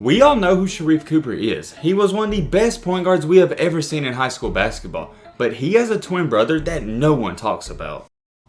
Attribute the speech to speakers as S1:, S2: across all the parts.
S1: We all know who Sharife Cooper is. He was one of the best point guards we have ever seen in high school basketball, but he has a twin brother that no one talks about.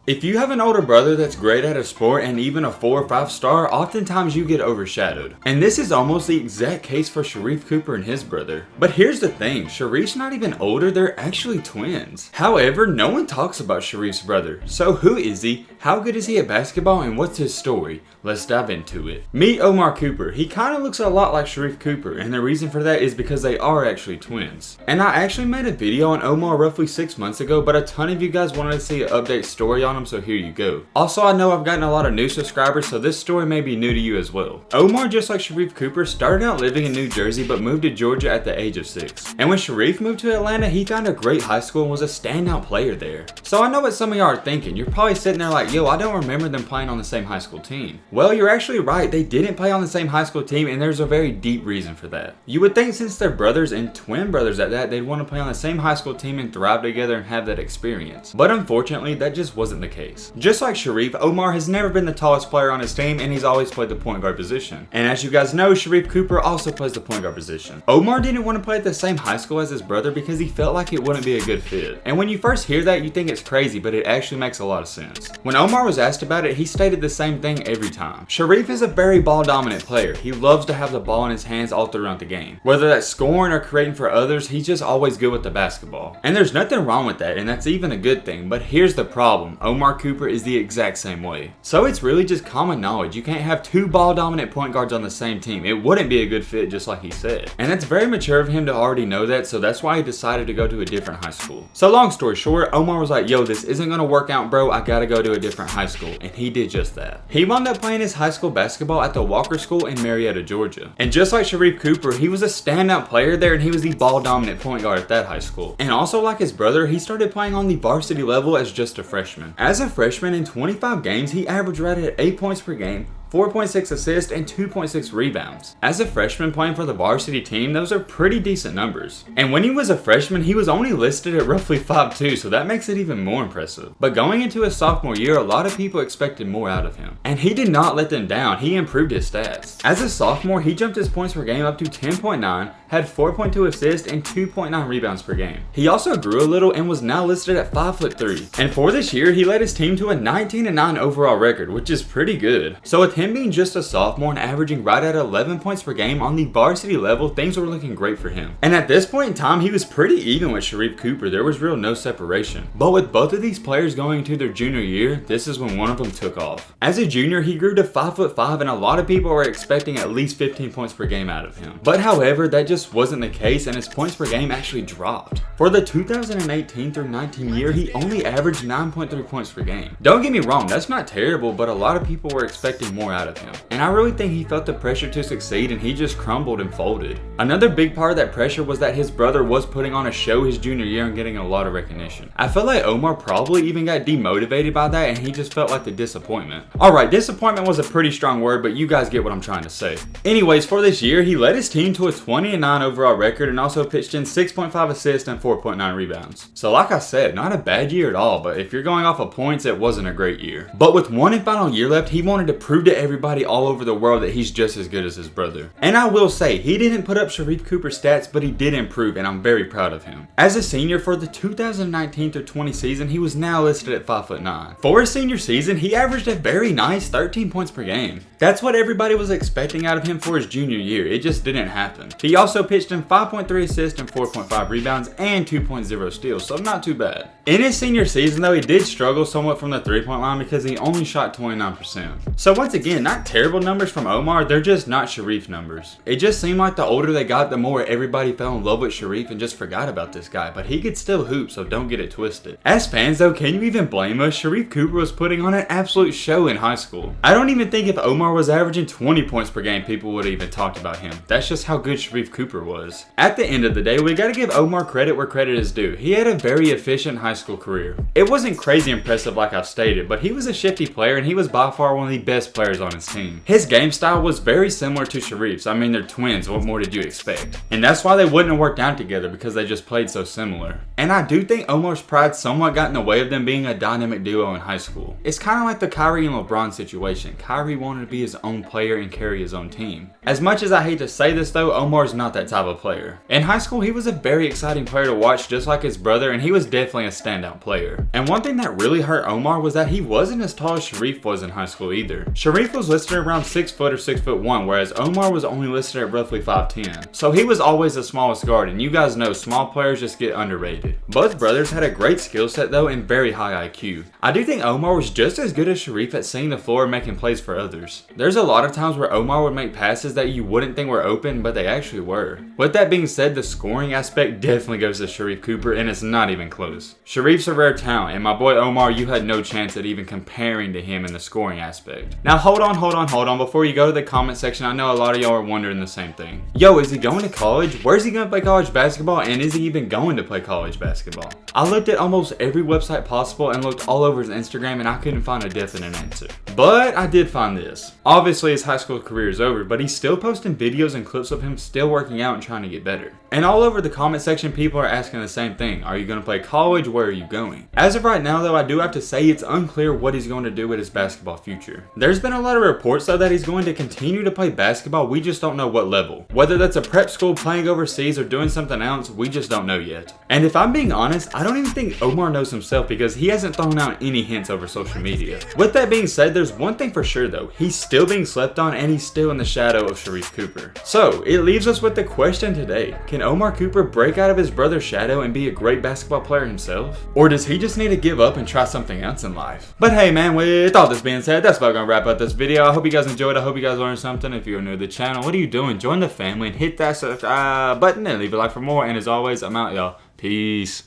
S1: If you have an older brother that's great at a sport and even a 4 or 5 star, oftentimes you get overshadowed. And this is almost the exact case for Sharife Cooper and his brother. But here's the thing, Sharife's not even older, they're actually twins. However, no one talks about Sharife's brother. So who is he? How good is he at basketball and what's his story? Let's dive into it. Meet Omar Cooper. He kind of looks a lot like Sharife Cooper, and the reason for that is because they are actually twins. And I actually made a video on Omar roughly 6 months ago, but a ton of you guys wanted to see an update story on him, so here you go. Also, I know I've gotten a lot of new subscribers, so this story may be new to you as well. Omar, just like Sharife Cooper, started out living in New Jersey but moved to Georgia at the age of 6. And when Sharife moved to Atlanta, he found a great high school and was a standout player there. So I know what some of y'all are thinking. You're probably sitting there like, yo, I don't remember them playing on the same high school team. Well, you're actually right. They didn't play on the same high school team, and there's a very deep reason for that. You would think since they're brothers and twin brothers at that, they'd want to play on the same high school team and thrive together and have that experience. But unfortunately, that just wasn't the case. Just like Sharife, Omar has never been the tallest player on his team, and he's always played the point guard position. And as you guys know, Sharife Cooper also plays the point guard position. Omar didn't want to play at the same high school as his brother because he felt like it wouldn't be a good fit. And when you first hear that, you think it's crazy, but it actually makes a lot of sense. When Omar was asked about it, he stated the same thing every time. Sharife is a very ball dominant player. He loves to have the ball in his hands all throughout the game. Whether that's scoring or creating for others, he's just always good with the basketball. And there's nothing wrong with that, and that's even a good thing. But here's the problem. Omar Cooper is the exact same way. So it's really just common knowledge. You can't have 2 ball dominant point guards on the same team. It wouldn't be a good fit, just like he said. And that's very mature of him to already know that, so that's why he decided to go to a different high school. So long story short, Omar was like, yo, this isn't gonna work out, bro. I gotta go to a different high school. And he did just that. He wound up playing his high school basketball at the Walker School in Marietta, Georgia. And just like Sharife Cooper, he was a standout player there, and he was the ball dominant point guard at that high school. And also like his brother, he started playing on the varsity level as just a freshman. As a freshman in 25 games, he averaged right at 8 points per game, 4.6 assists, and 2.6 rebounds. As a freshman playing for the varsity team, those are pretty decent numbers. And when he was a freshman, he was only listed at roughly 5'2", so that makes it even more impressive. But going into his sophomore year, a lot of people expected more out of him. And he did not let them down. He improved his stats. As a sophomore, he jumped his points per game up to 10.9, had 4.2 assists, and 2.9 rebounds per game. He also grew a little and was now listed at 5'3". And for this year, he led his team to a 19-9 overall record, which is pretty good. So with him being just a sophomore and averaging right at 11 points per game on the varsity level, things were looking great for him. And at this point in time, he was pretty even with Sharife Cooper. There was no separation. But with both of these players going into their junior year, this is when one of them took off. As a junior, he grew to 5'5", and a lot of people were expecting at least 15 points per game out of him. But however, that just wasn't the case, and his points per game actually dropped. For the 2018 through 19 year, he only averaged 9.3 points per game. Don't get me wrong, that's not terrible, but a lot of people were expecting more out of him. And I really think he felt the pressure to succeed, and he just crumbled and folded. Another big part of that pressure was that his brother was putting on a show his junior year and getting a lot of recognition. I feel like Omar probably even got demotivated by that, and he just felt like the disappointment. Alright, disappointment was a pretty strong word, but you guys get what I'm trying to say. Anyways, for this year, he led his team to a 20-9 overall record and also pitched in 6.5 assists and 4.9 rebounds. So like I said, not a bad year at all, but if you're going off of points, it wasn't a great year. But with one and final year left, he wanted to prove to everybody all over the world that he's just as good as his brother. And I will say, he didn't put up Sharife Cooper's stats, but he did improve, and I'm very proud of him. As a senior for the 2019-20 season, he was now listed at 5'9". For his senior season, he averaged a very nice 13 points per game. That's what everybody was expecting out of him for his junior year. It just didn't happen. He also pitched in 5.3 assists and 4.5 rebounds and 2.0 steals, so not too bad. In his senior season though, he did struggle somewhat from the 3-point line because he only shot 29%. So once again, not terrible numbers from Omar, they're just not Sharife numbers. It just seemed like the older they got, the more everybody fell in love with Sharife and just forgot about this guy, but he could still hoop, so don't get it twisted. As fans though, can you even blame us? Sharife Cooper was putting on an absolute show in high school. I don't even think if Omar was averaging 20 points per game, people would have even talked about him. That's just how good Sharife Cooper was. At the end of the day, we gotta give Omar credit where credit is due. He had a very efficient high school career. It wasn't crazy impressive like I've stated, but he was a shifty player and he was by far one of the best players players on his team. His game style was very similar to Sharife's. I mean, they're twins, what more did you expect? And that's why they wouldn't have worked out together, because they just played so similar. And I do think Omar's pride somewhat got in the way of them being a dynamic duo in high school. It's kind of like the Kyrie and LeBron situation. Kyrie wanted to be his own player and carry his own team. As much as I hate to say this though, Omar's not that type of player. In high school, he was a very exciting player to watch, just like his brother, and he was definitely a standout player. And one thing that really hurt Omar was that he wasn't as tall as Sharife was in high school either. Sharife was listed around 6 foot or 6'1", whereas Omar was only listed at roughly 5'10". So he was always the smallest guard, and you guys know small players just get underrated. Both brothers had a great skill set though and very high IQ. I do think Omar was just as good as Sharife at seeing the floor and making plays for others. There's a lot of times where Omar would make passes that you wouldn't think were open, but they actually were. With that being said, the scoring aspect definitely goes to Sharife Cooper, and it's not even close. Sharife's a rare talent, and my boy Omar, you had no chance at even comparing to him in the scoring aspect. Now hold on, before you go to the comment section, I know a lot of y'all are wondering the same thing. Yo, is he going to college? Where's he going to play college basketball, and is he even going to play college basketball? I looked at almost every website possible and looked all over his Instagram, and I couldn't find a definite answer. But I did find this. Obviously his high school career is over, but he's still posting videos and clips of him still working out and trying to get better. And all over the comment section, people are asking the same thing. Are you going to play college? Where are you going? As of right now though, I do have to say it's unclear what he's going to do with his basketball future. There's been a lot of reports though that he's going to continue to play basketball, we just don't know what level. Whether that's a prep school, playing overseas, or doing something else, we just don't know yet. And if I'm being honest, I don't even think Omar knows himself, because he hasn't thrown out any hints over social media. With that being said, there's one thing for sure though, he's still being slept on and he's still in the shadow of Sharife Cooper. So it leaves us with the question today: can Omar Cooper break out of his brother's shadow and be a great basketball player himself? Or does he just need to give up and try something else in life? But hey man, with all this being said, that's about gonna wrap up this video. I hope you guys enjoyed. I hope you guys learned something. If you're new to the channel, what are you doing? Join the family and hit that subscribe button and leave a like for more. And as always, I'm out, y'all. Peace.